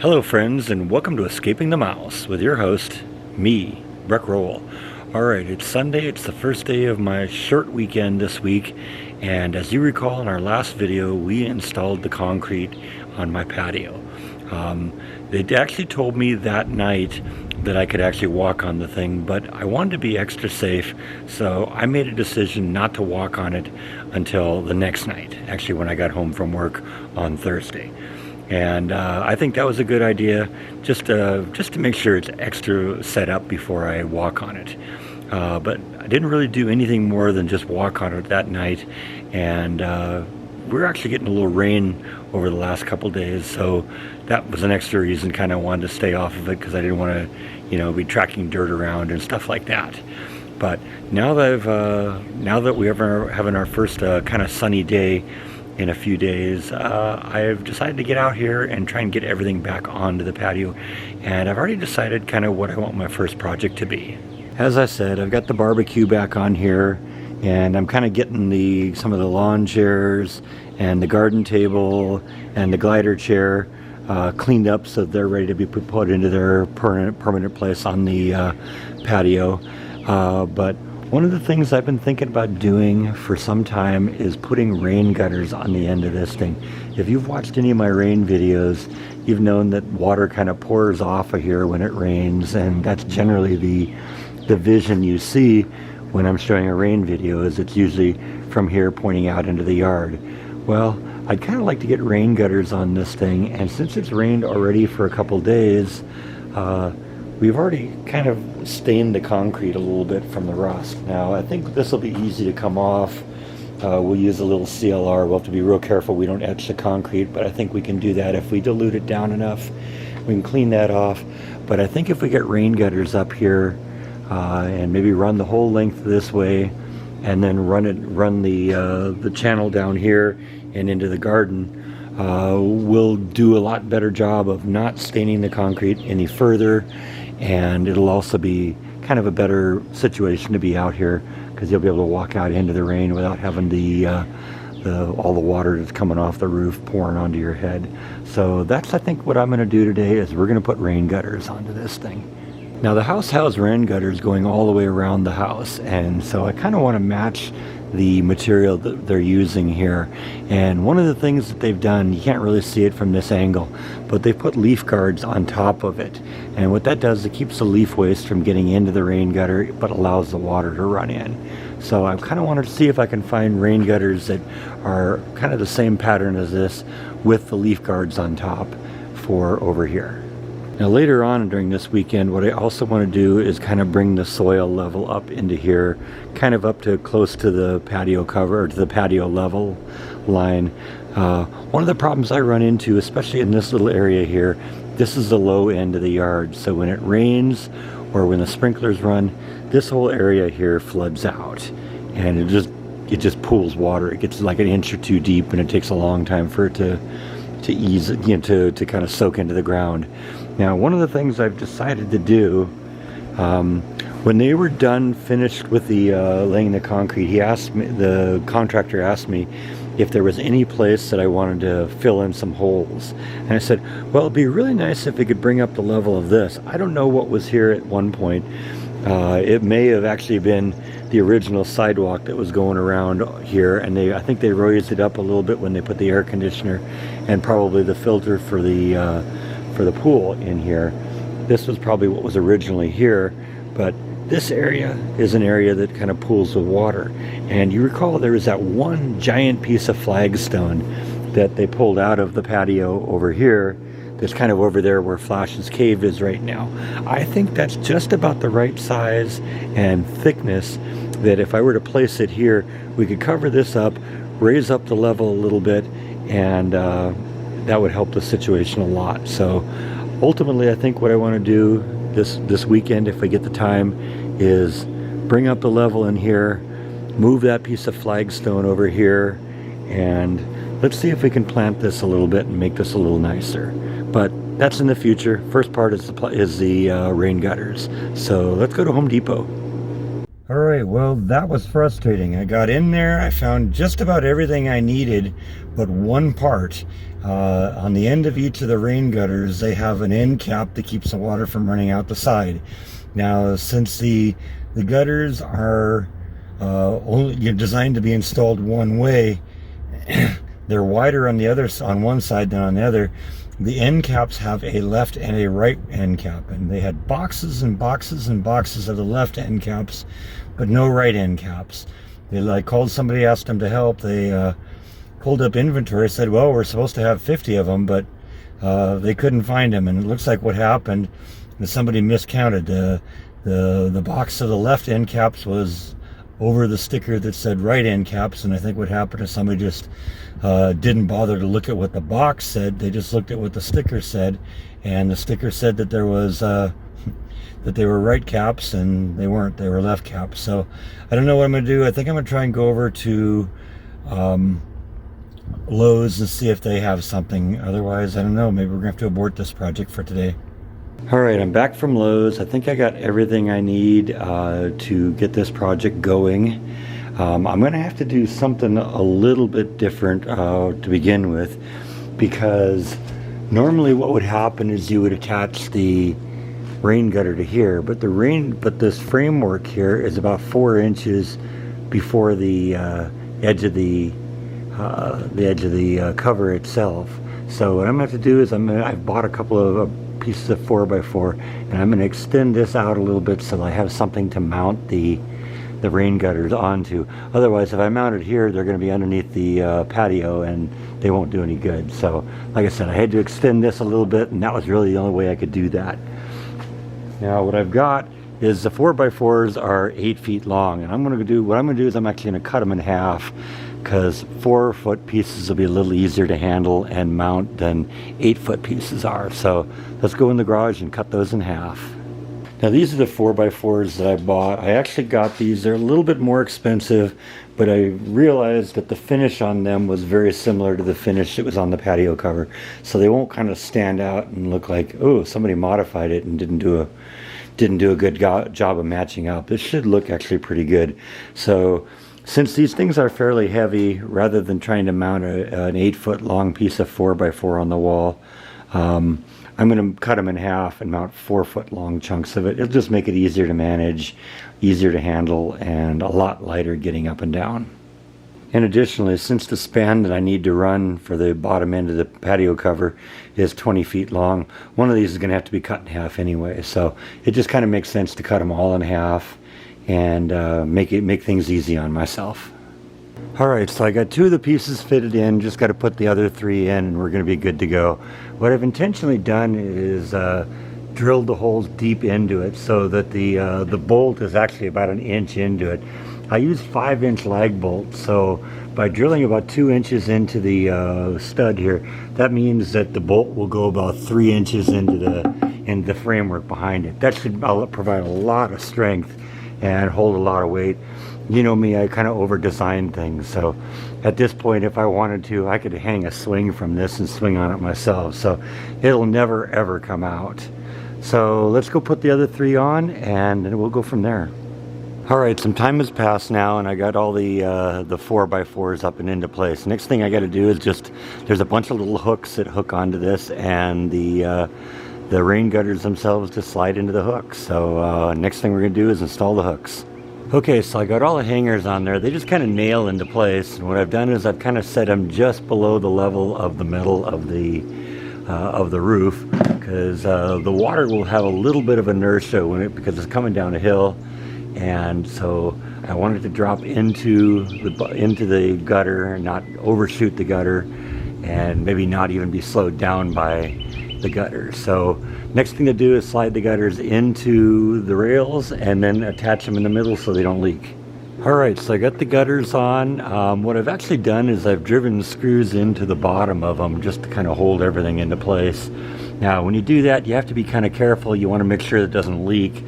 Hello friends, and welcome to Escaping the Mouse with your host, me, Breck Roll. Alright, it's Sunday, it's the first day of my short weekend this week, and as you recall in our last video, we installed the concrete on my patio. They actually told me that night that I could actually walk on the thing, but I wanted to be extra safe, so I made a decision not to walk on it until the next night, actually when I got home from work on Thursday. And I think that was a good idea, just to make sure it's extra set up before I walk on it. But I didn't really do anything more than just walk on it that night, and we're actually getting a little rain over the last couple days, so that was an extra reason kind of wanted to stay off of it, because I didn't want to, be tracking dirt around and stuff like that. But now that we're having our first kind of sunny day in a few days, I've decided to get out here and try and get everything back onto the patio, and I've already decided kind of what I want my first project to be. As I said, I've got the barbecue back on here, and I'm kind of getting some of the lawn chairs and the garden table and the glider chair cleaned up so they're ready to be put into their permanent place on the patio. But one of the things I've been thinking about doing for some time is putting rain gutters on the end of this thing. If you've watched any of my rain videos, you've known that water kind of pours off of here when it rains, and that's generally the vision you see when I'm showing a rain video, is it's usually from here pointing out into the yard. Well, I'd kind of like to get rain gutters on this thing, and since it's rained already for a couple days, we've already kind of stained the concrete a little bit from the rust. Now, I think this will be easy to come off. We'll use a little CLR. We'll have to be real careful we don't etch the concrete, but I think we can do that. If we dilute it down enough, we can clean that off. But I think if we get rain gutters up here, and maybe run the whole length this way, and then run the channel down here and into the garden, we'll do a lot better job of not staining the concrete any further, and it'll also be kind of a better situation to be out here, because you'll be able to walk out into the rain without having all the water that's coming off the roof pouring onto your head. So that's, I think, what I'm going to do today, is we're going to put rain gutters onto this thing. Now, the house has rain gutters going all the way around the house, and so I kind of want to match the material that they're using here. And one of the things that they've done, you can't really see it from this angle, but they put leaf guards on top of it. And what that does, it keeps the leaf waste from getting into the rain gutter, but allows the water to run in. So I kind of wanted to see if I can find rain gutters that are kind of the same pattern as this, with the leaf guards on top for over here. Now, later on during this weekend, what I also want to do is kind of bring the soil level up into here, kind of up to close to the patio cover, or to the patio level line. One of the problems I run into, especially in this little area here, this is the low end of the yard. So when it rains or when the sprinklers run, this whole area here floods out, and it just pools water. It gets like an inch or two deep, and it takes a long time for it to ease, to kind of soak into the ground. Now, one of the things I've decided to do, when they were finished with the laying the concrete, the contractor asked me if there was any place that I wanted to fill in some holes. And I said, well, it'd be really nice if we could bring up the level of this. I don't know what was here at one point. It may have actually been the original sidewalk that was going around here, and I think they raised it up a little bit when they put the air conditioner and probably the filter for the pool in here. This was probably what was originally here, but this area is an area that kind of pools with water. And you recall there was that one giant piece of flagstone that they pulled out of the patio over here, that's kind of over there where Flash's Cave is right now. I think that's just about the right size and thickness that if I were to place it here, we could cover this up, raise up the level a little bit, and that would help the situation a lot. So ultimately, I think what I want to do this weekend, if I get the time, is bring up the level in here, move that piece of flagstone over here, and let's see if we can plant this a little bit and make this a little nicer. But that's in the future. First part is the rain gutters. So let's go to Home Depot. All right, well, that was frustrating. I got in there, I found just about everything I needed, but one part. On the end of each of the rain gutters, they have an end cap that keeps the water from running out the side. Now, since the gutters are only designed to be installed one way, they're wider on one side than on the other. The end caps have a left and a right end cap, and they had boxes and boxes and boxes of the left end caps, but no right end caps. They called somebody, asked them to help. They pulled up inventory, said, well, we're supposed to have 50 of them, but they couldn't find them. And it looks like what happened is somebody miscounted. The box of the left end caps was over the sticker that said right end caps, and I think what happened is somebody just didn't bother to look at what the box said. They just looked at what the sticker said, and the sticker said that there was that they were right caps, and they weren't. They were left caps. So I don't know what I'm going to do. I think I'm going to try and go over to Lowe's and see if they have something. Otherwise, I don't know. Maybe we're going to have to abort this project for today. All right, I'm back from Lowe's. I think I got everything I need to get this project going. I'm going to have to do something a little bit different to begin with, because normally what would happen is you would attach the rain gutter to here, but this framework here is about 4 inches before the edge of the cover itself. So what I'm going to have to do is I've bought a couple of pieces of 4x4, and I'm going to extend this out a little bit so I have something to mount the rain gutters onto. Otherwise, if I mount it here, they're going to be underneath the patio, and they won't do any good. So like I said, I had to extend this a little bit, and that was really the only way I could do that. Now what I've got is the 4x4s are 8 feet long, and what I'm going to do is I'm actually going to cut them in half, because 4-foot pieces will be a little easier to handle and mount than 8-foot pieces are. So let's go in the garage and cut those in half. Now these are the 4x4s that I bought. I actually got these. They're a little bit more expensive, but I realized that the finish on them was very similar to the finish that was on the patio cover. So they won't kind of stand out and look like, oh, somebody modified it and didn't do a good job of matching up. This should look actually pretty good. So since these things are fairly heavy, rather than trying to mount an 8-foot long piece of 4x4 on the wall, I'm going to cut them in half and mount 4-foot long chunks of it. It'll just make it easier to manage, easier to handle, and a lot lighter getting up and down. And additionally, since the span that I need to run for the bottom end of the patio cover is 20 feet long, one of these is going to have to be cut in half anyway. So it just kind of makes sense to cut them all in half and make things easy on myself. Alright, so I got 2 of the pieces fitted in, just got to put the other 3 in, and we're going to be good to go. What I've intentionally done is drilled the holes deep into it so that the bolt is actually about 1 inch into it. I used 5-inch lag bolts, so by drilling about 2 inches into the stud here, that means that the bolt will go about 3 inches into the framework behind it. That should provide a lot of strength and hold a lot of weight. You know me, I kind of over-design things, so at this point, if I wanted to, I could hang a swing from this and swing on it myself, so it'll never ever come out. So let's go put the other 3 on, and then we'll go from there. Alright, some time has passed now, and I got all the 4x4s up and into place. Next thing I got to do is there's a bunch of little hooks that hook onto this, and the rain gutters themselves just slide into the hooks. So next thing we're going to do is install the hooks. Okay, so I got all the hangers on there. They just kind of nail into place. And what I've done is I've kind of set them just below the level of the metal of the roof, because the water will have a little bit of inertia because it's coming down a hill, and so I wanted to drop into the gutter and not overshoot the gutter, and maybe not even be slowed down by the gutter. So next thing to do is slide the gutters into the rails and then attach them in the middle so they don't leak. Alright, so I got the gutters on. What I've actually done is I've driven screws into the bottom of them just to kind of hold everything into place. Now when you do that, you have to be kind of careful. You want to make sure it doesn't leak.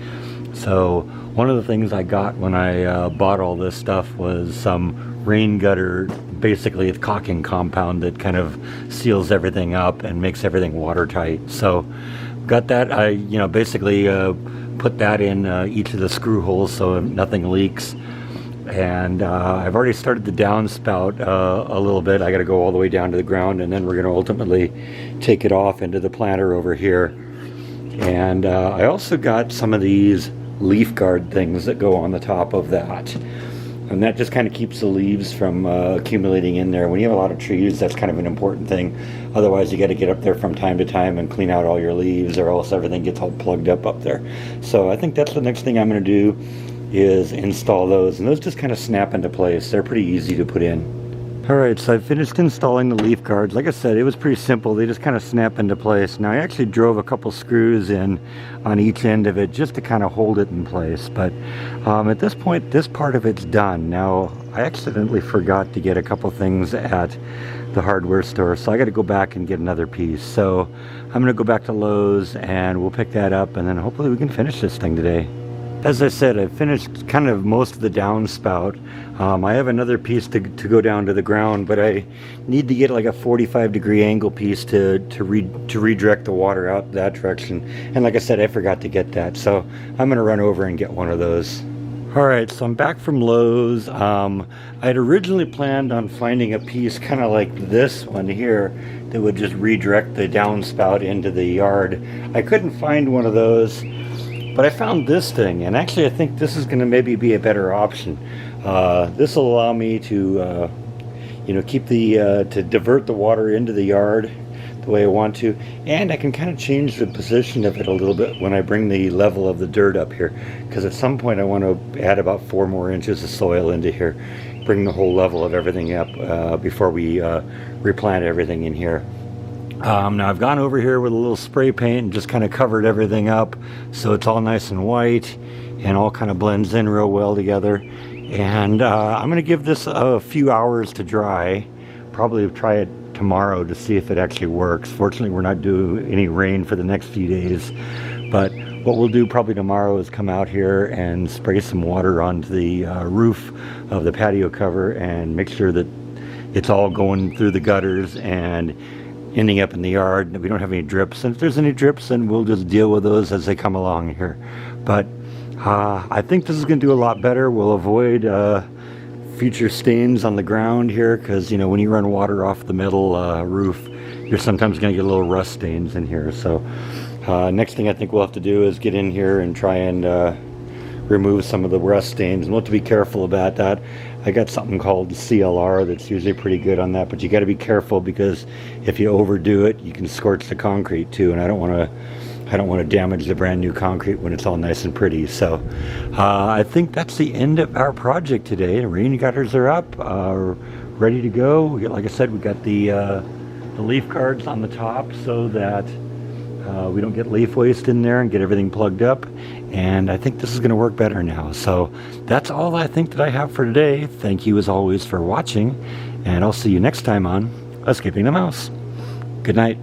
So one of the things I got when I bought all this stuff was some rain gutter, basically a caulking compound that kind of seals everything up and makes everything watertight. So got that. I basically put that in each of the screw holes so nothing leaks. And I've already started the downspout a little bit. I got to go all the way down to the ground, and then we're going to ultimately take it off into the planter over here. And I also got some of these leaf guard things that go on the top of that. And that just kind of keeps the leaves from accumulating in there. When you have a lot of trees, that's kind of an important thing. Otherwise, you got to get up there from time to time and clean out all your leaves, or else everything gets all plugged up there. So I think that's the next thing I'm going to do, is install those. And those just kind of snap into place. They're pretty easy to put in. Alright, so I finished installing the leaf guards. Like I said, it was pretty simple. They just kind of snap into place. Now I actually drove a couple screws in on each end of it just to kind of hold it in place. But at this point, this part of it's done. Now I accidentally forgot to get a couple things at the hardware store, so I got to go back and get another piece. So I'm going to go back to Lowe's and we'll pick that up, and then hopefully we can finish this thing today. As I said, I finished kind of most of the downspout. I have another piece to go down to the ground, but I need to get like a 45-degree angle piece to redirect the water out that direction. And like I said, I forgot to get that, so I'm going to run over and get one of those. Alright, so I'm back from Lowe's. I had originally planned on finding a piece kind of like this one here that would just redirect the downspout into the yard. I couldn't find one of those, but I found this thing, and actually I think this is going to maybe be a better option. This will allow me to, keep to divert the water into the yard the way I want to, and I can kind of change the position of it a little bit when I bring the level of the dirt up here, because at some point I want to add about 4 more inches of soil into here, bring the whole level of everything up before we replant everything in here. Now I've gone over here with a little spray paint and just kind of covered everything up so it's all nice and white and all kind of blends in real well together. And I'm going to give this a few hours to dry. Probably try it tomorrow to see if it actually works. Fortunately, we're not due any rain for the next few days, but what we'll do probably tomorrow is come out here and spray some water onto the roof of the patio cover and make sure that it's all going through the gutters and ending up in the yard. We don't have any drips, and if there's any drips, then we'll just deal with those as they come along here. But I think this is going to do a lot better. We'll avoid future stains on the ground here, because when you run water off the metal roof, you're sometimes going to get little rust stains in here. So next thing I think we'll have to do is get in here and try and remove some of the rust stains, and we'll have to be careful about that. I got something called CLR that's usually pretty good on that, but you got to be careful, because if you overdo it, you can scorch the concrete too, and I don't want to damage the brand new concrete when it's all nice and pretty. So I think that's the end of our project today. The rain gutters are up, ready to go. Like I said, we got the leaf guards on the top so that we don't get leaf waste in there and get everything plugged up. And I think this is going to work better now. So that's all I think that I have for today. Thank you as always for watching, and I'll see you next time on Escaping the Mouse. Good night.